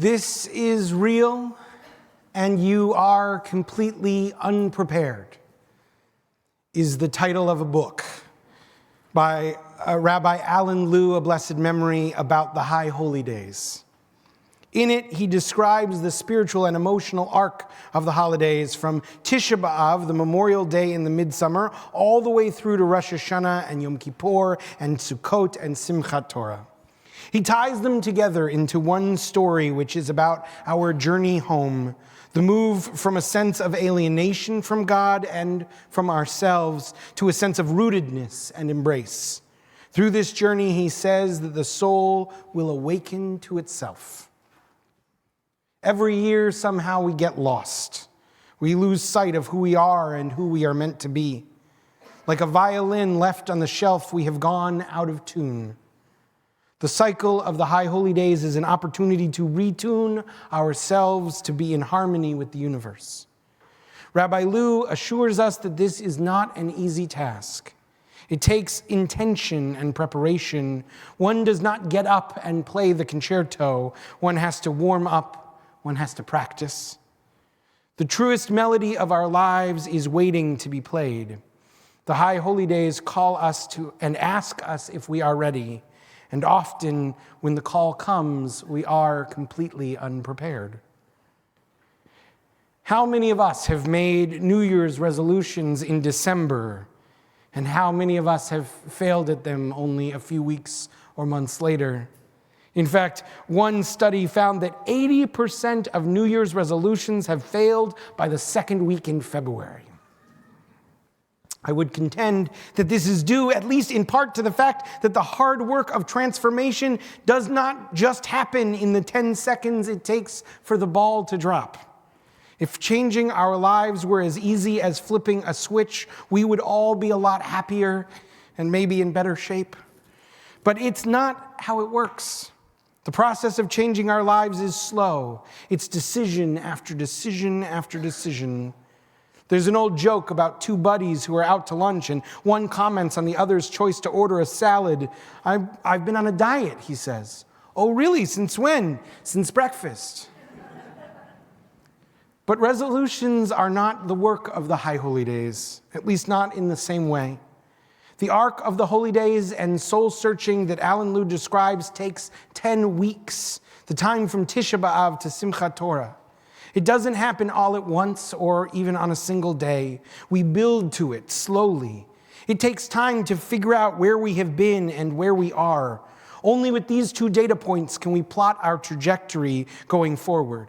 This is real, and you are completely unprepared, is the title of a book by Rabbi Alan Lew, a blessed memory, about the High Holy Days. In it, he describes the spiritual and emotional arc of the holidays from Tisha B'Av, the Memorial Day in the midsummer, all the way through to Rosh Hashanah and Yom Kippur and Sukkot and Simchat Torah. He ties them together into one story, which is about our journey home, the move from a sense of alienation from God and from ourselves to a sense of rootedness and embrace. Through this journey, he says that the soul will awaken to itself. Every year, somehow we get lost. We lose sight of who we are and who we are meant to be. Like a violin left on the shelf, we have gone out of tune. The cycle of the High Holy Days is an opportunity to retune ourselves to be in harmony with the universe. Rabbi Lew assures us that this is not an easy task. It takes intention and preparation. One does not get up and play the concerto. One has to warm up. One has to practice. The truest melody of our lives is waiting to be played. The High Holy Days call us to and ask us if we are ready. And often, when the call comes, we are completely unprepared. How many of us have made New Year's resolutions in December, and how many of us have failed at them only a few weeks or months later? In fact, one study found that 80% of New Year's resolutions have failed by the second week in February. I would contend that this is due, at least in part, to the fact that the hard work of transformation does not just happen in the 10 seconds it takes for the ball to drop. If changing our lives were as easy as flipping a switch, we would all be a lot happier and maybe in better shape. But it's not how it works. The process of changing our lives is slow. It's decision after decision after decision. There's an old joke about two buddies who are out to lunch, and one comments on the other's choice to order a salad. I've been on a diet, he says. Oh, really? Since when? Since breakfast. But resolutions are not the work of the High Holy Days, at least not in the same way. The arc of the Holy Days and soul-searching that Alan Lew describes takes 10 weeks, the time from Tisha B'Av to Simchat Torah. It doesn't happen all at once or even on a single day. We build to it slowly. It takes time to figure out where we have been and where we are. Only with these two data points can we plot our trajectory going forward.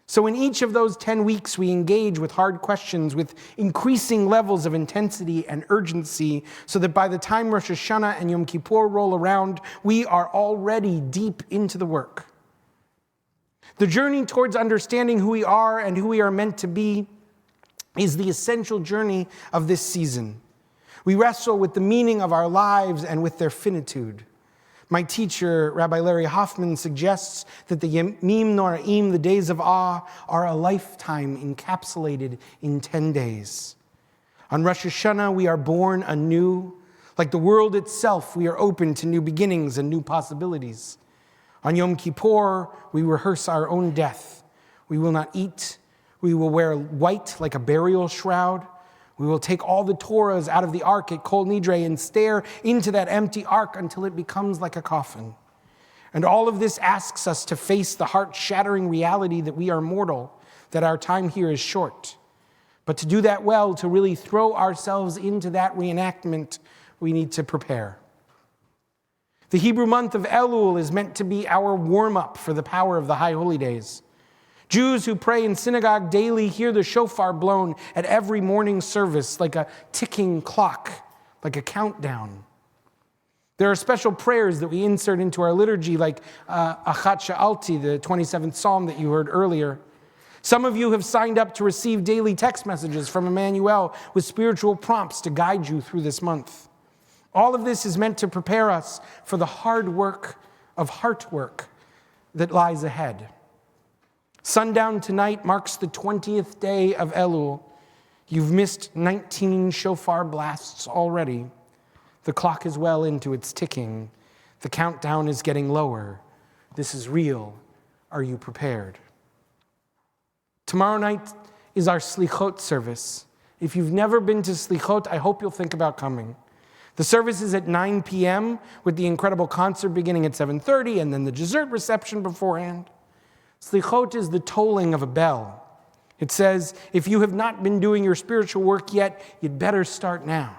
So in each of those 10 weeks, we engage with hard questions with increasing levels of intensity and urgency so that by the time Rosh Hashanah and Yom Kippur roll around, we are already deep into the work. The journey towards understanding who we are and who we are meant to be is the essential journey of this season. We wrestle with the meaning of our lives and with their finitude. My teacher, Rabbi Larry Hoffman, suggests that the Yemim Noraim, the days of awe, are a lifetime encapsulated in 10 days. On Rosh Hashanah, we are born anew. Like the world itself, we are open to new beginnings and new possibilities. On Yom Kippur, we rehearse our own death. We will not eat. We will wear white like a burial shroud. We will take all the Torahs out of the ark at Kol Nidre and stare into that empty ark until it becomes like a coffin. And all of this asks us to face the heart-shattering reality that we are mortal, that our time here is short. But to do that well, to really throw ourselves into that reenactment, we need to prepare. The Hebrew month of Elul is meant to be our warm-up for the power of the High Holy Days. Jews who pray in synagogue daily hear the shofar blown at every morning service like a ticking clock, like a countdown. There are special prayers that we insert into our liturgy, like Achat Sha'alti, the 27th Psalm that you heard earlier. Some of you have signed up to receive daily text messages from Emmanuel with spiritual prompts to guide you through this month. All of this is meant to prepare us for the hard work of heart work that lies ahead. Sundown tonight marks the 20th day of Elul. You've missed 19 shofar blasts already. The clock is well into its ticking. The countdown is getting lower. This is real. are you prepared? Tomorrow night is our Slichot service. If you've never been to Slichot, I hope you'll think about coming. The service is at 9 p.m. with the incredible concert beginning at 7:30 and then the dessert reception beforehand. Slichot is the tolling of a bell. It says, if you have not been doing your spiritual work yet, you'd better start now.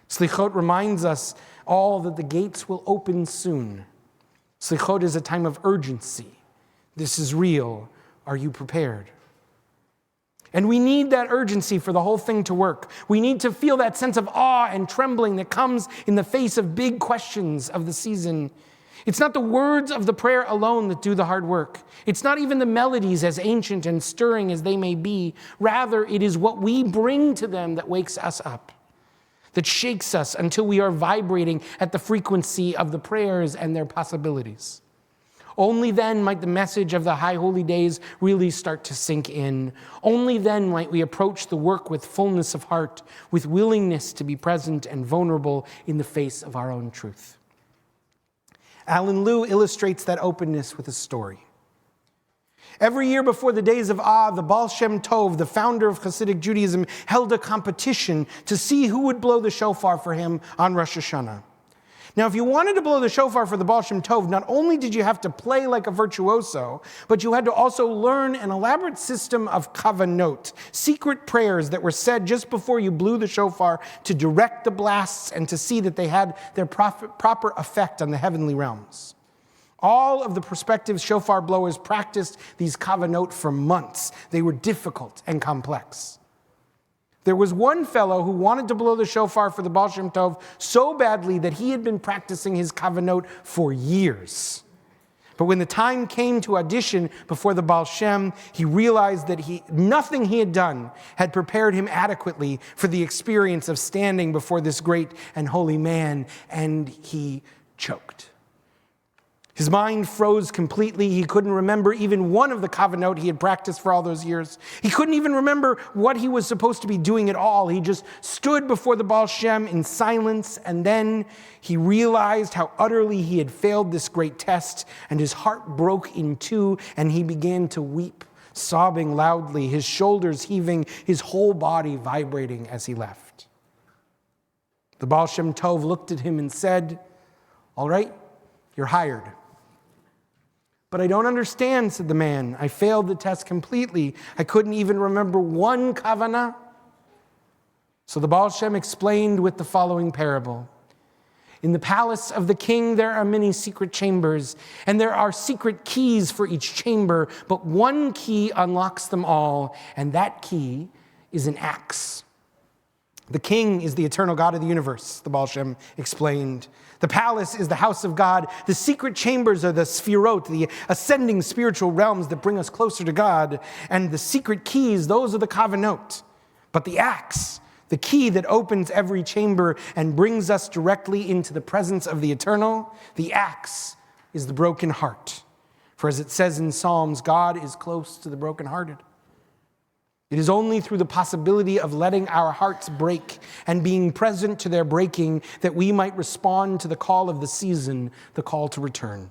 Slichot reminds us all that the gates will open soon. Slichot is a time of urgency. This is real. Are you prepared? And we need that urgency for the whole thing to work. We need to feel that sense of awe and trembling that comes in the face of big questions of the season. It's not the words of the prayer alone that do the hard work. It's not even the melodies, as ancient and stirring as they may be. Rather, it is what we bring to them that wakes us up, that shakes us until we are vibrating at the frequency of the prayers and their possibilities. Only then might the message of the High Holy Days really start to sink in. Only then might we approach the work with fullness of heart, with willingness to be present and vulnerable in the face of our own truth. Alan Liu illustrates that openness with a story. Every year before the days of Av, the Baal Shem Tov, the founder of Hasidic Judaism, held a competition to see who would blow the shofar for him on Rosh Hashanah. Now, if you wanted to blow the shofar for the Baal Shem Tov, not only did you have to play like a virtuoso, but you had to also learn an elaborate system of kavanot, secret prayers that were said just before you blew the shofar to direct the blasts and to see that they had their proper effect on the heavenly realms. All of the prospective shofar blowers practiced these kavanot for months. They were difficult and complex. There was one fellow who wanted to blow the shofar for the Baal Shem Tov so badly that he had been practicing his kavanot for years. But when the time came to audition before the Baal Shem, he realized that nothing he had done had prepared him adequately for the experience of standing before this great and holy man, and he choked. His mind froze completely. He couldn't remember even one of the kavanot he had practiced for all those years. He couldn't even remember what he was supposed to be doing at all. He just stood before the Baal Shem in silence, and then he realized how utterly he had failed this great test, and his heart broke in two, and he began to weep, sobbing loudly, his shoulders heaving, his whole body vibrating as he left. The Baal Shem Tov looked at him and said, "All right, you're hired." "But I don't understand," said the man. "I failed the test completely. I couldn't even remember one kavanah." So the Baal Shem explained with the following parable. In the palace of the king, there are many secret chambers, and there are secret keys for each chamber, but one key unlocks them all, and that key is an axe. The king is the eternal God of the universe, the Baal Shem explained. The palace is the house of God. The secret chambers are the sphirot, the ascending spiritual realms that bring us closer to God. And the secret keys, those are the kavanot. But the axe, the key that opens every chamber and brings us directly into the presence of the eternal, the axe is the broken heart. For as it says in Psalms, God is close to the brokenhearted. It is only through the possibility of letting our hearts break and being present to their breaking that we might respond to the call of the season, the call to return.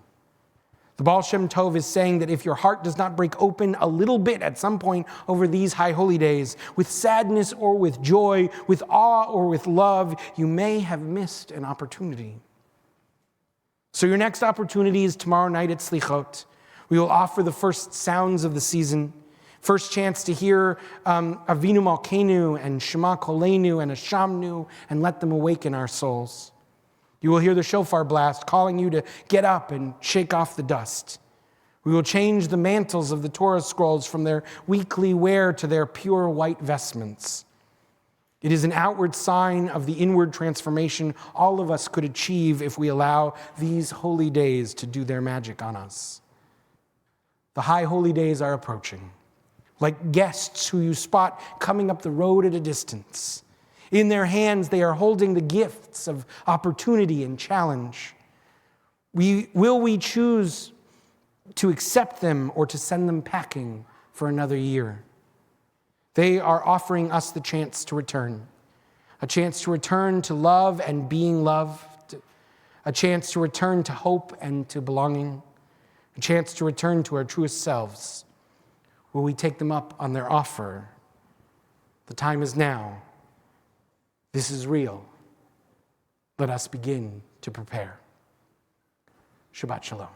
The Baal Shem Tov is saying that if your heart does not break open a little bit at some point over these high holy days, with sadness or with joy, with awe or with love, you may have missed an opportunity. So your next opportunity is tomorrow night at Slichot. We will offer the first sounds of the season. First chance to hear Avinu Malkeinu and Shema Kolenu and Ashamnu and let them awaken our souls. You will hear the shofar blast calling you to get up and shake off the dust. We will change the mantles of the Torah scrolls from their weekly wear to their pure white vestments. It is an outward sign of the inward transformation all of us could achieve if we allow these holy days to do their magic on us. The high holy days are approaching, like guests who you spot coming up the road at a distance. In their hands, they are holding the gifts of opportunity and challenge. Will we choose to accept them or to send them packing for another year? They are offering us the chance to return, a chance to return to love and being loved, a chance to return to hope and to belonging, a chance to return to our truest selves. Will we take them up on their offer? The time is now. This is real. Let us begin to prepare. Shabbat Shalom.